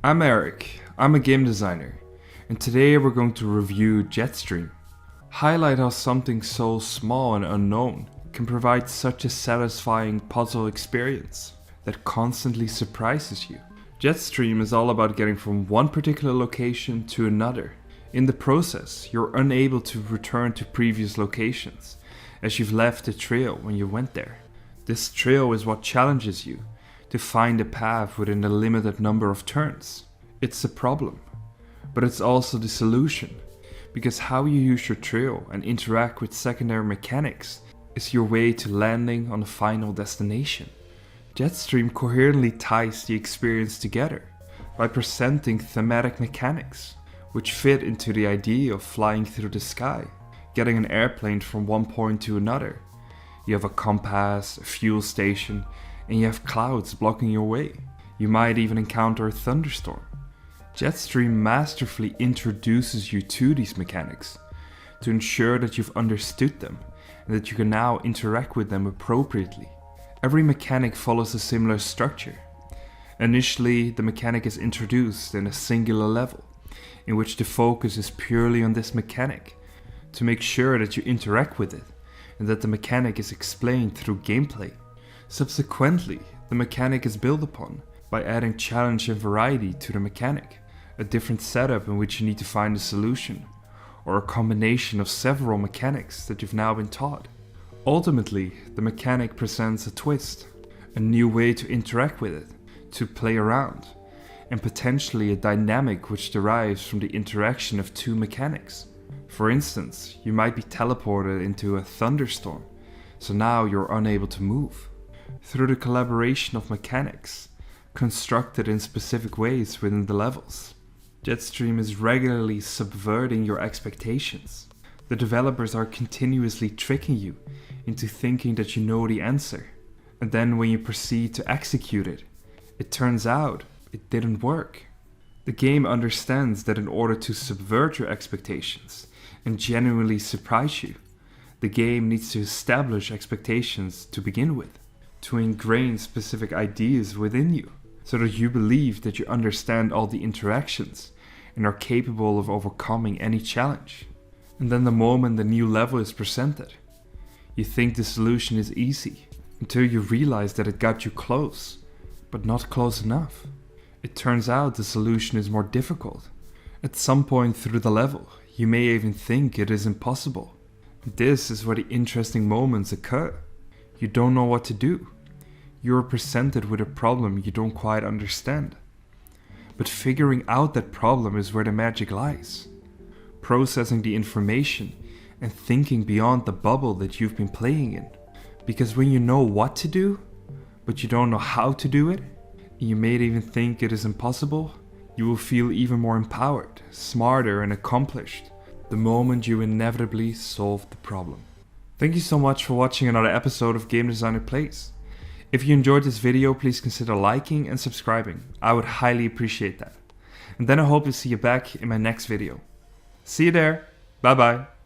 I'm Eric, I'm a game designer, and today we're going to review Jetstream. Highlight how something so small and unknown can provide such a satisfying puzzle experience that constantly surprises you. Jetstream is all about getting from one particular location to another. In the process, you're unable to return to previous locations, as you've left a trail when you went there. This trail is what challenges you to find a path within a limited number of turns. It's a problem, but it's also the solution, because how you use your trail and interact with secondary mechanics is your way to landing on a final destination. Jetstream coherently ties the experience together by presenting thematic mechanics, which fit into the idea of flying through the sky, getting an airplane from one point to another. You have a compass, a fuel station, and you have clouds blocking your way. You might even encounter a thunderstorm. Jetstream masterfully introduces you to these mechanics to ensure that you've understood them and that you can now interact with them appropriately. Every mechanic follows a similar structure. Initially, the mechanic is introduced in a singular level, in which the focus is purely on this mechanic, to make sure that you interact with it and that the mechanic is explained through gameplay. Subsequently, the mechanic is built upon by adding challenge and variety to the mechanic, a different setup in which you need to find a solution, or a combination of several mechanics that you've now been taught. Ultimately, the mechanic presents a twist, a new way to interact with it, to play around, and potentially a dynamic which derives from the interaction of two mechanics. For instance, you might be teleported into a thunderstorm, so now you're unable to move. Through the collaboration of mechanics, constructed in specific ways within the levels, Jetstream is regularly subverting your expectations. The developers are continuously tricking you into thinking that you know the answer, and then when you proceed to execute it, it turns out it didn't work. The game understands that in order to subvert your expectations and genuinely surprise you, the game needs to establish expectations to begin with, to ingrain specific ideas within you, so that you believe that you understand all the interactions and are capable of overcoming any challenge. And then the moment the new level is presented, you think the solution is easy, until you realize that it got you close, but not close enough. It turns out the solution is more difficult. At some point through the level, you may even think it is impossible. This is where the interesting moments occur. You don't know what to do. You are presented with a problem you don't quite understand. But figuring out that problem is where the magic lies. Processing the information and thinking beyond the bubble that you've been playing in. Because when you know what to do, but you don't know how to do it, and you may even think it is impossible, you will feel even more empowered, smarter and accomplished the moment you inevitably solve the problem. Thank you so much for watching another episode of Game Designer Plays. If you enjoyed this video, please consider liking and subscribing. I would highly appreciate that. And then I hope to see you back in my next video. See you there. Bye bye.